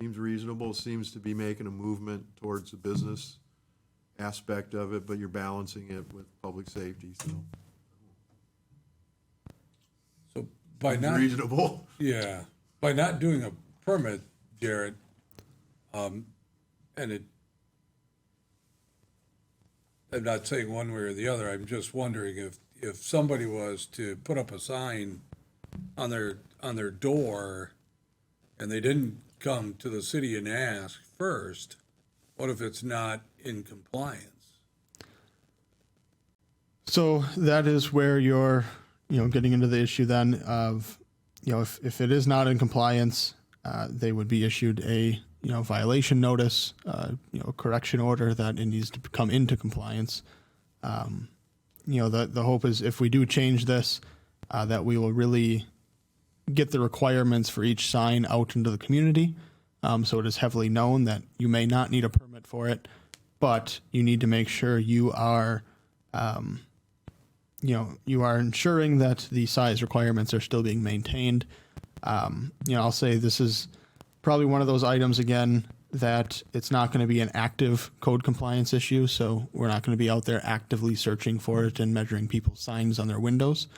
Seems reasonable, seems to be making a movement towards the business aspect of it, but you're balancing it with public safety, so. So by Seems not, reasonable. yeah, by not doing a permit, Jared, I'm not saying one way or the other, I'm just wondering if somebody was to put up a sign on their door and they didn't come to the city and ask first, what if it's not in compliance? So that is where you're, getting into the issue then of, if it is not in compliance, they would be issued a, violation notice, correction order that it needs to come into compliance. The hope is if we do change this, that we will really get the requirements for each sign out into the community. So it is heavily known that you may not need a permit for it, but you need to make sure you are, you are ensuring that the size requirements are still being maintained. I'll say this is probably one of those items, again, that it's not going to be an active code compliance issue. So we're not going to be out there actively searching for it and measuring people's signs on their windows.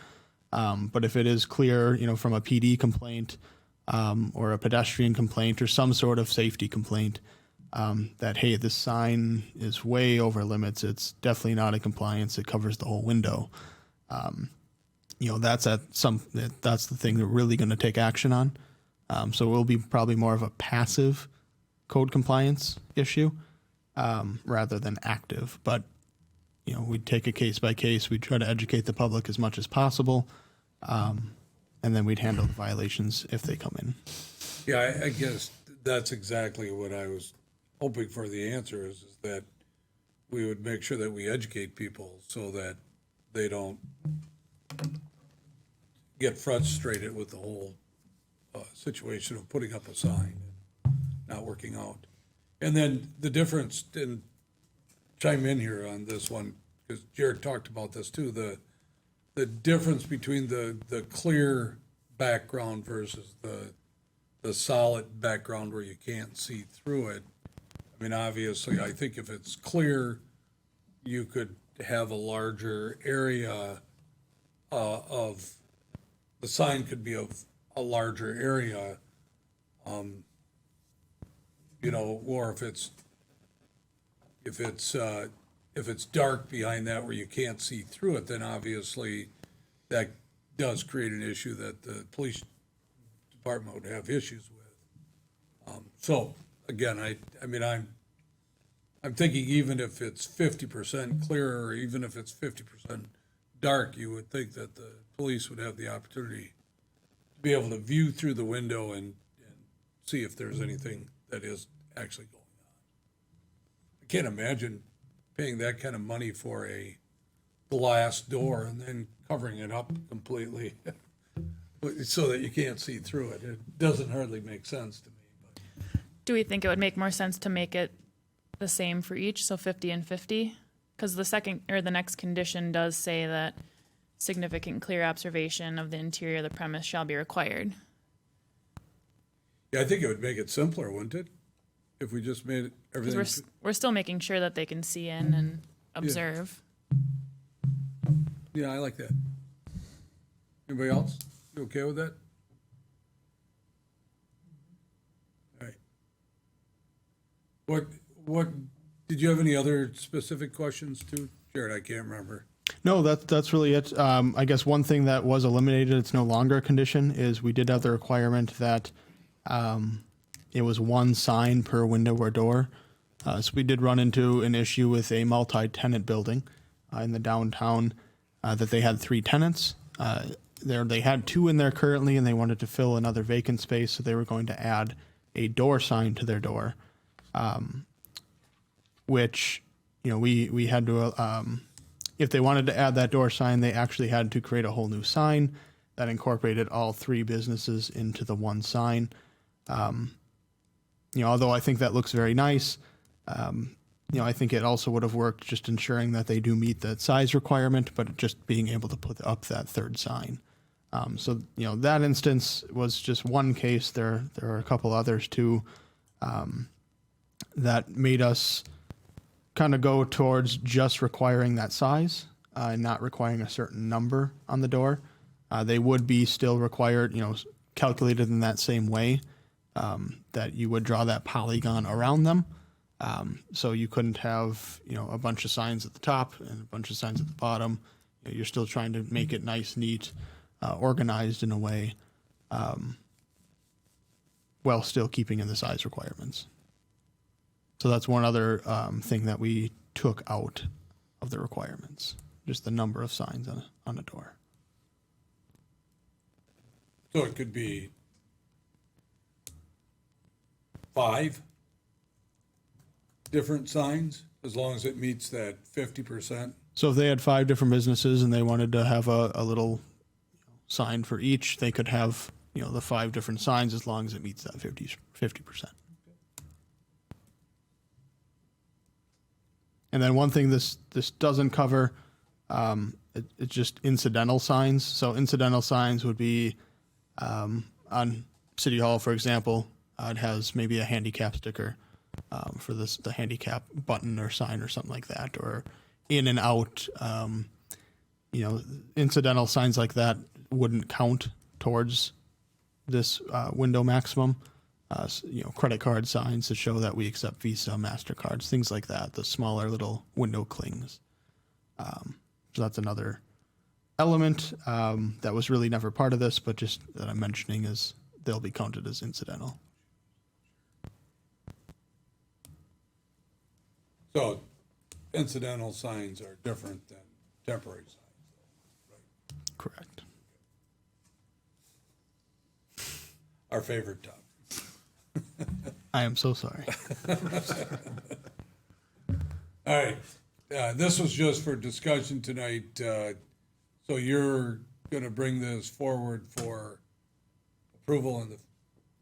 But if it is clear, from a PD complaint, or a pedestrian complaint or some sort of safety complaint, that, hey, this sign is way over limits. It's definitely not in compliance. It covers the whole window. That's the thing that we're really going to take action on. So it will be probably more of a passive code compliance issue, rather than active. But, we'd take it case by case. We'd try to educate the public as much as possible. And then we'd handle the violations if they come in. Yeah, I guess that's exactly what I was hoping for. The answer is that we would make sure that we educate people so that they don't get frustrated with the whole situation of putting up a sign and not working out. And then the difference, and chime in here on this one, because Jared talked about this too, the difference between the clear background versus the solid background where you can't see through it. I mean, obviously, I think if it's clear, you could have a larger area of, the sign could be of a larger area, or if it's dark behind that where you can't see through it, then obviously that does create an issue that the police department would have issues with. So again, I'm thinking even if it's 50% clear or even if it's 50% dark, you would think that the police would have the opportunity to be able to view through the window and see if there's anything that is actually going on. I can't imagine paying that kind of money for a glass door and then covering it up completely so that you can't see through it. It doesn't hardly make sense to me. But. Do we think it would make more sense to make it the same for each, so 50 and 50? Because the next condition does say that significant clear observation of the interior of the premise shall be required. Yeah, I think it would make it simpler, wouldn't it? if we just made it Because everything? we're still making sure that they can see in and observe. Yeah, I like that. Anybody else? You okay with that? All right. What, did you have any other specific questions too? Jared, I can't remember. No, that's really it. I guess one thing that was eliminated, it's no longer a condition, is we did have the requirement that it was one sign per window or door. So we did run into an issue with a multi-tenant building in the downtown that they had 3 tenants. They had 2 in there currently, and they wanted to fill another vacant space, so they were going to add a door sign to their door, which, you know, we had to, if they wanted to add that door sign, they actually had to create a whole new sign that incorporated all 3 businesses into the one sign. You know, although I think that looks very nice, you know, I think it also would have worked just ensuring that they do meet that size requirement, but just being able to put up that 3rd sign. So, you know, that instance was just one case. There are a couple others too, that made us kind of go towards just requiring that size, and not requiring a certain number on the door. They would be still required, you know, calculated in that same way, that you would draw that polygon around them. So you couldn't have, you know, a bunch of signs at the top and a bunch of signs at the bottom. You know, you're still trying to make it nice, neat, organized in a way, while still keeping in the size requirements. So that's one other thing that we took out of the requirements, just the number of signs on a door. So it could be 5 different signs, as long as it meets that 50%. So if they had 5 different businesses and they wanted to have a little sign for each, they could have, you know, the 5 different signs as long as it meets that 50%. And then one thing this doesn't cover, it's just incidental signs. So incidental signs would be on City Hall, for example, it has maybe a handicap sticker for the handicap button or sign or something like that, or in and out. You know, incidental signs like that wouldn't count towards this window maximum. You know, credit card signs that show that we accept Visa, MasterCards, things like that, the smaller little window clings. So that's another element that was really never part of this, but just that I'm mentioning is they'll be counted as incidental. So incidental signs are different than temporary signs. Correct. Our favorite topic. I am so sorry. All right, this was just for discussion tonight. So you're going to bring this forward for approval in the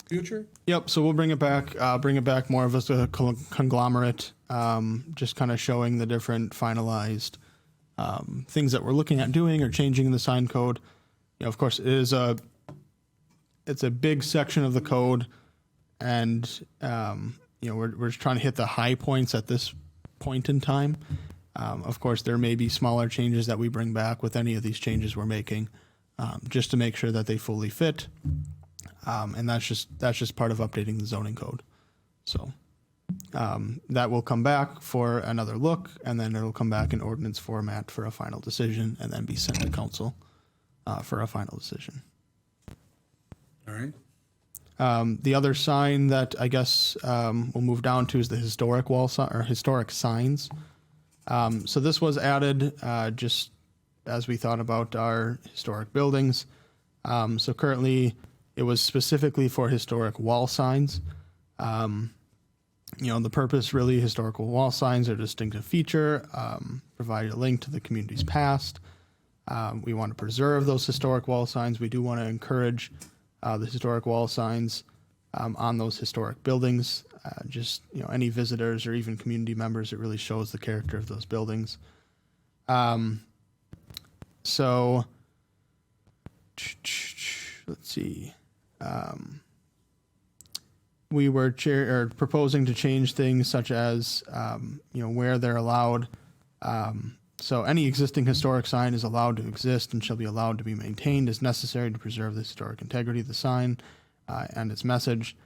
future? Yep. So we'll bring it back more of as a conglomerate, just kind of showing the different finalized things that we're looking at doing or changing in the sign code. You know, of course, it's a big section of the code, and you know, we're just trying to hit the high points at this point in time. Of course, there may be smaller changes that we bring back with any of these changes we're making, just to make sure that they fully fit. And that's just part of updating the zoning code. So that will come back for another look, and then it'll come back in ordinance format for a final decision, and then be sent to council for a final decision. All right. The other sign that I guess we'll move down to is the historic wall or historic signs. So this was added just as we thought about our historic buildings. So currently it was specifically for historic wall signs. You know, the purpose really, historical wall signs are a distinctive feature, provide a link to the community's past. We want to preserve those historic wall signs. We do want to encourage the historic wall signs on those historic buildings. Just, you know, any visitors or even community members, it really shows the character of those buildings. So let's see. we were proposing to change things such as, where they're allowed. So any existing historic sign is allowed to exist and shall be allowed to be maintained as necessary to preserve the historic integrity of the sign and its message.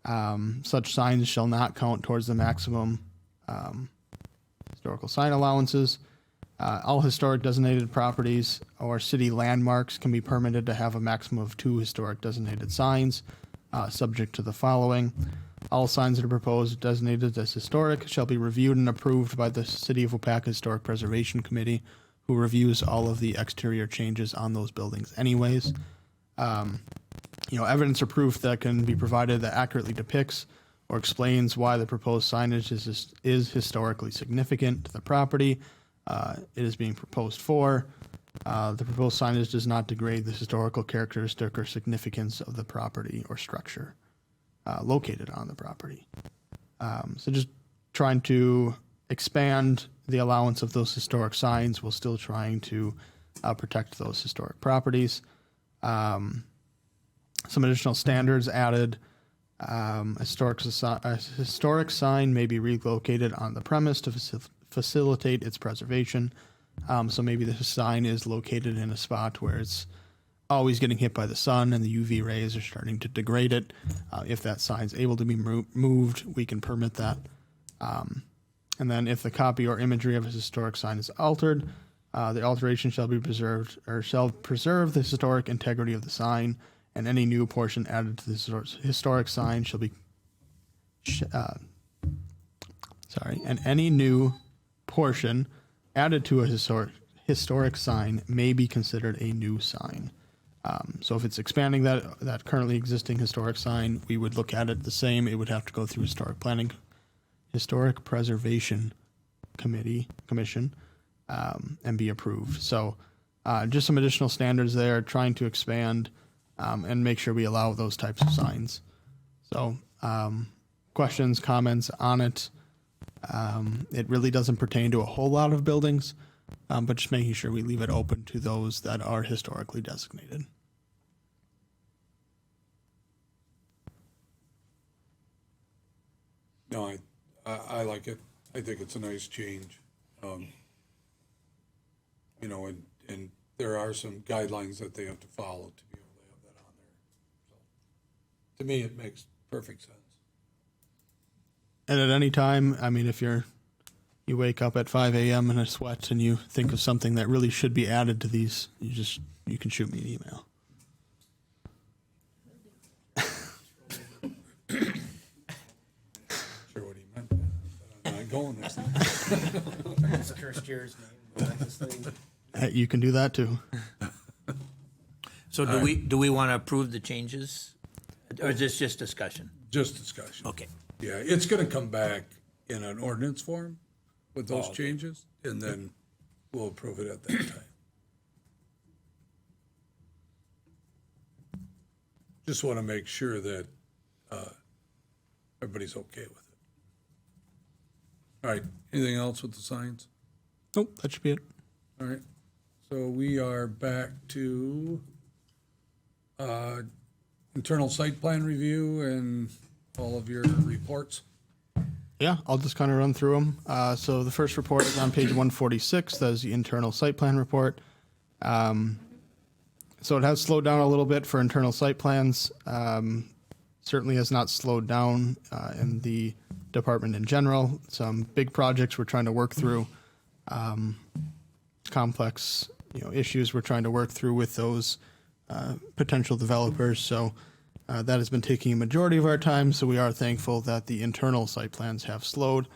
Such signs shall not count towards the maximum historical sign allowances. All historic designated properties or city landmarks can be permitted to have a maximum of 2 historic designated signs, subject to the following. All signs that are proposed designated as historic shall be reviewed and approved by the City of Waupaca Historic Preservation Committee, who reviews all of the exterior changes on those buildings anyways. Evidence or proof that can be provided that accurately depicts or explains why the proposed signage is historically significant to the property it is being proposed for. The proposed signage does not degrade the historical characteristic or significance of the property or structure located on the property. So just trying to expand the allowance of those historic signs while still trying to protect those historic properties. Some additional standards added. A historic sign may be relocated on the premise to facilitate its preservation. So maybe the sign is located in a spot where it's always getting hit by the sun and the UV rays are starting to degrade it. If that sign's able to be moved, we can permit that. And then if the copy or imagery of a historic sign is altered, the alteration shall be preserved or shall preserve the historic integrity of the sign, and any new portion added to the historic sign shall be and any new portion added to a historic sign may be considered a new sign. So if it's expanding that currently existing historic sign, we would look at it the same. It would have to go through historic preservation commission, and be approved. So just some additional standards there, trying to expand and make sure we allow those types of signs. So questions, comments on it? It really doesn't pertain to a whole lot of buildings, but just making sure we leave it open to those that are historically designated. No, I like it. I think it's a nice change. And there are some guidelines that they have to follow to be able to have that on there. So, to me, it makes perfect sense. And at any time, I mean, if you wake up at 5 a.m. in a sweat and you think of something that really should be added to these, you can shoot me an email. Sure what he meant. I'm not going there. You can do that too. So do we want to approve the changes? Or is this just discussion? Just discussion. Okay. Yeah, it's going to come back in an ordinance form with those changes, and then we'll approve it at that time. Just want to make sure that everybody's okay with it. All right, anything else with the signs? Nope, that should be it. All right, so we are back to internal site plan review and all of your reports. Yeah, I'll just kind of run through them. So the first report is on page 146. That is the internal site plan report. So it has slowed down a little bit for internal site plans. Certainly has not slowed down in the department in general. Some big projects we're trying to work through. Complex issues we're trying to work through with those potential developers. So that has been taking a majority of our time, so we are thankful that the internal site plans have slowed.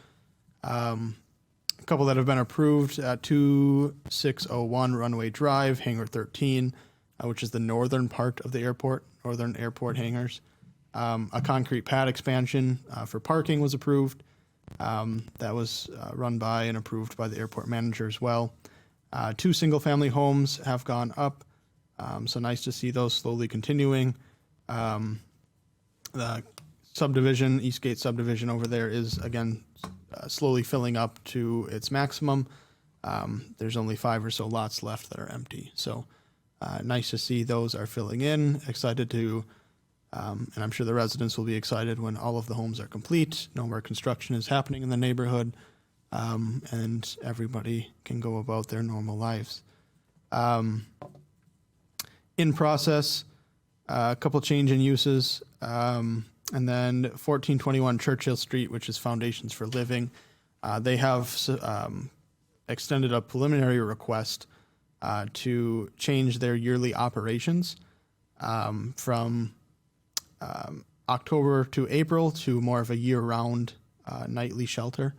A couple that have been approved at 2601 Runway Drive, Hangar 13, which is the northern part of the airport, northern airport hangars. A concrete pad expansion for parking was approved. That was run by and approved by the airport manager as well. 2 single-family homes have gone up, so nice to see those slowly continuing. The subdivision, Eastgate subdivision over there is, again, slowly filling up to its maximum. There's only 5 or so lots left that are empty. So nice to see those are filling in. Excited to And I'm sure the residents will be excited when all of the homes are complete, no more construction is happening in the neighborhood, and everybody can go about their normal lives. In process, a couple change in uses, and then 1421 Churchill Street, which is Foundations for Living. They have extended a preliminary request to change their yearly operations from October to April to more of a year-round nightly shelter.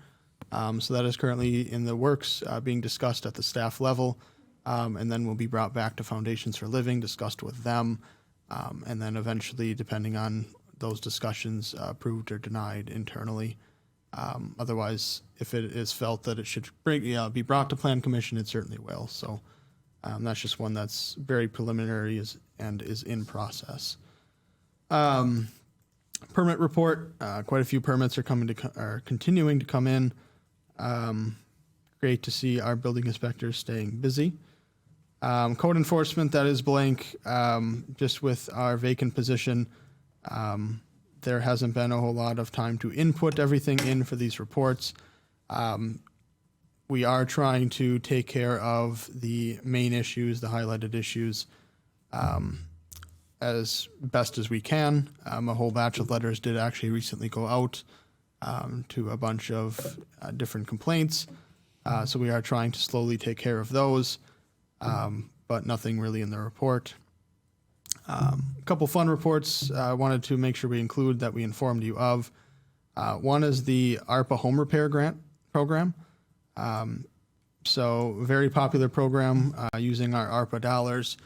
So that is currently in the works, being discussed at the staff level, and then will be brought back to Foundations for Living, discussed with them, and then eventually, depending on those discussions, approved or denied internally. Otherwise, if it is felt that it should be brought to Plan Commission, it certainly will. So that's just one that's very preliminary and is in process. Permit report. Quite a few permits are continuing to come in. Great to see our building inspectors staying busy. Code enforcement, that is blank. Just with our vacant position, there hasn't been a whole lot of time to input everything in for these reports. We are trying to take care of the main issues, the highlighted issues, as best as we can. A whole batch of letters did actually recently go out to a bunch of different complaints. So we are trying to slowly take care of those, but nothing really in the report. A couple fun reports I wanted to make sure we include that we informed you of. One is the ARPA home repair grant program. So very popular program using our ARPA dollars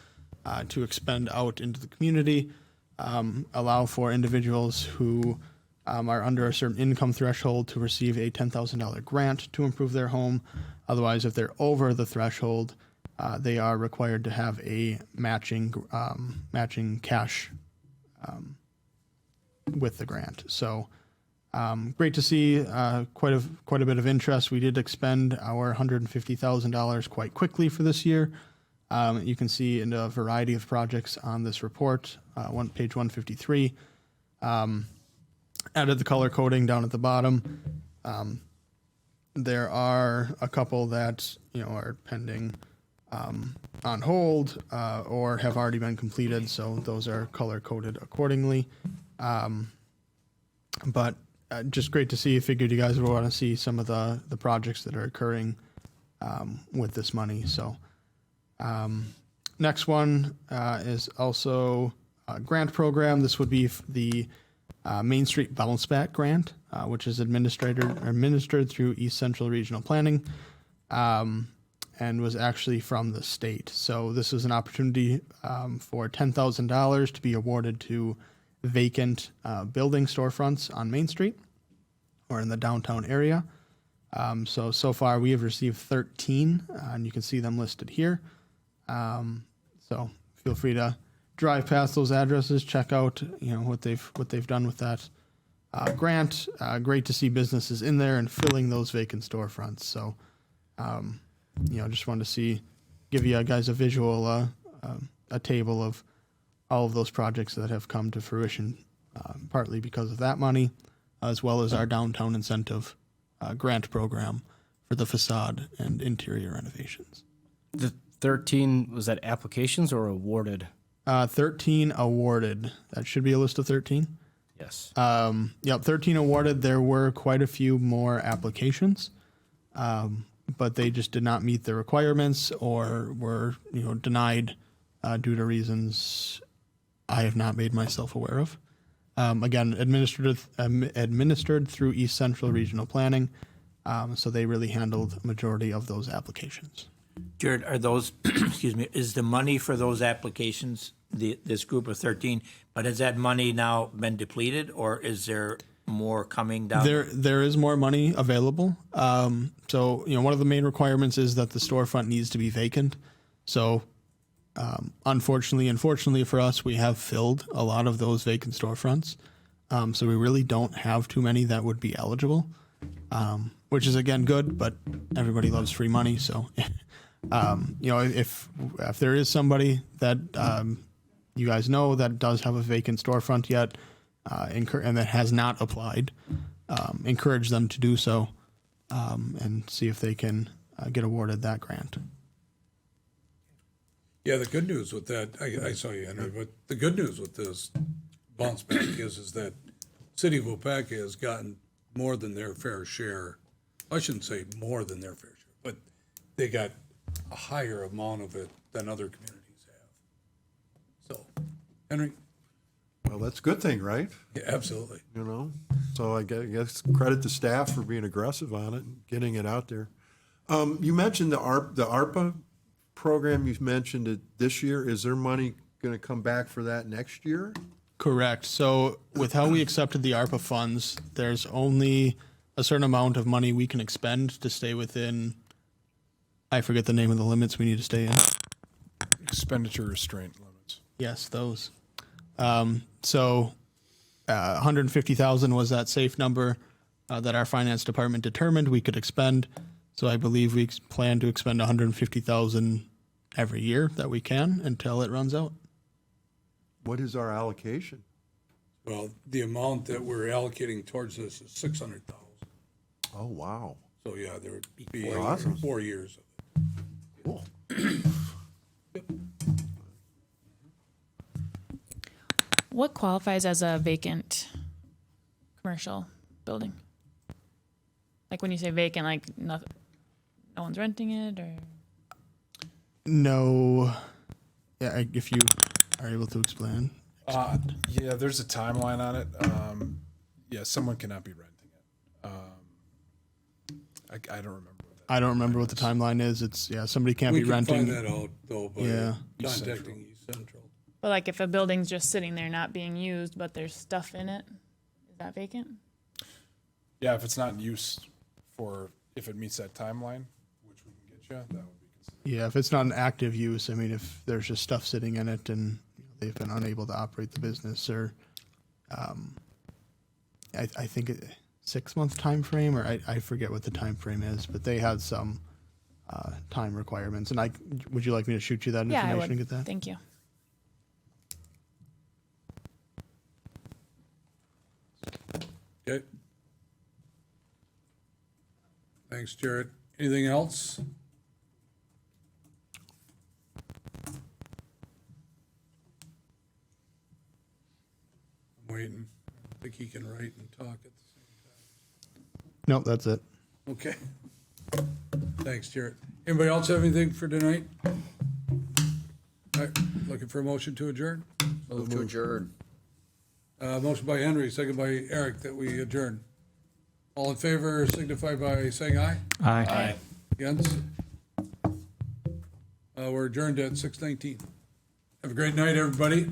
to expend out into the community, allow for individuals who are under a certain income threshold to receive a $10,000 grant to improve their home. Otherwise, if they're over the threshold, they are required to have a matching cash with the grant. So great to see quite a bit of interest. We did expend our $150,000 quite quickly for this year. You can see in a variety of projects on this report, page 153. Added the color coding down at the bottom. There are a couple that are pending on hold or have already been completed, so those are color coded accordingly. But just great to see. Figured you guys would want to see some of the projects that are occurring with this money. So next one is also a grant program. This would be the Main Street Bounce Back Grant, which is administered through East Central Regional Planning, and was actually from the state. So this is an opportunity for $10,000 to be awarded to vacant building storefronts on Main Street or in the downtown area. So far we have received 13, and you can see them listed here. So feel free to drive past those addresses, check out what they've done with that grant. Great to see businesses in there and filling those vacant storefronts. So just wanted to give you guys a visual, a table of all of those projects that have come to fruition, partly because of that money, as well as our downtown incentive grant program for the facade and interior renovations. The 13, was that applications or awarded? 13 awarded. That should be a list of 13. Yes. 13 awarded. There were quite a few more applications, but they just did not meet the requirements or were, denied due to reasons I have not made myself aware of. Again, administered through East Central Regional Planning, so they really handled a majority of those applications. Jared, are those, excuse me, is the money for those applications, this group of 13, but has that money now been depleted, or is there more coming down? There is more money available. So, one of the main requirements is that the storefront needs to be vacant. So, unfortunately and fortunately for us, we have filled a lot of those vacant storefronts. So we really don't have too many that would be eligible, which is, again, good, but everybody loves free money. So, if there is somebody that you guys know that does have a vacant storefront yet, and that has not applied, encourage them to do so, and see if they can get awarded that grant. Yeah, the good news with that, I saw you, Henry, but the good news with this bounce back is that City of Waupaca has gotten more than their fair share. I shouldn't say more than their fair share, but they got a higher amount of it than other communities have. So, Henry? Well, that's a good thing, right? Yeah, absolutely. You know, so I guess credit the staff for being aggressive on it and getting it out there. You mentioned the ARPA program. You mentioned it this year. Is there money going to come back for that next year? Correct. So with how we accepted the ARPA funds, there's only a certain amount of money we can expend to stay within, I forget the name of the limits we need to stay in. Expenditure restraint limits. Yes, those. So 150,000 was that safe number that our finance department determined we could expend. So I believe we plan to expend 150,000 every year that we can until it runs out. What is our allocation? Well, the amount that we're allocating towards this is 600,000. Oh, wow. So, yeah, there would be Awesome. 4 years of it. Cool. What qualifies as a vacant commercial building? Like when you say vacant, like no one's renting it, or? No. Yeah, if you are able to explain. Yeah, there's a timeline on it. Yeah, someone cannot be renting it. I don't remember what that. I don't remember what the timeline is. It's, somebody can't We be can renting. find that out, though, by Yeah. contacting East Central. But like if a building's just sitting there not being used, but there's stuff in it, is that vacant? Yeah, if it's not in use if it meets that timeline, which we can get you, that would be considered. Yeah, if it's not an active use, I mean, if there's just stuff sitting in it and they've been unable to operate the business, or I think 6-month time frame, or I forget what the time frame is, but they had some time requirements. And would you like me to shoot you that Yeah, I information and would. get that? Thank you. Okay. Thanks, Jared. Anything else? I'm waiting. I think he can write and talk at the same No, that's it. time. Okay. Thanks, Jared. Anybody else have anything for tonight? All right, looking for a motion to adjourn? Move to adjourn. Motion by Henry, second by Eric, that we adjourn. All in favor signify by saying aye. Aye. Against? We're adjourned at 6:19. Have a great night, everybody.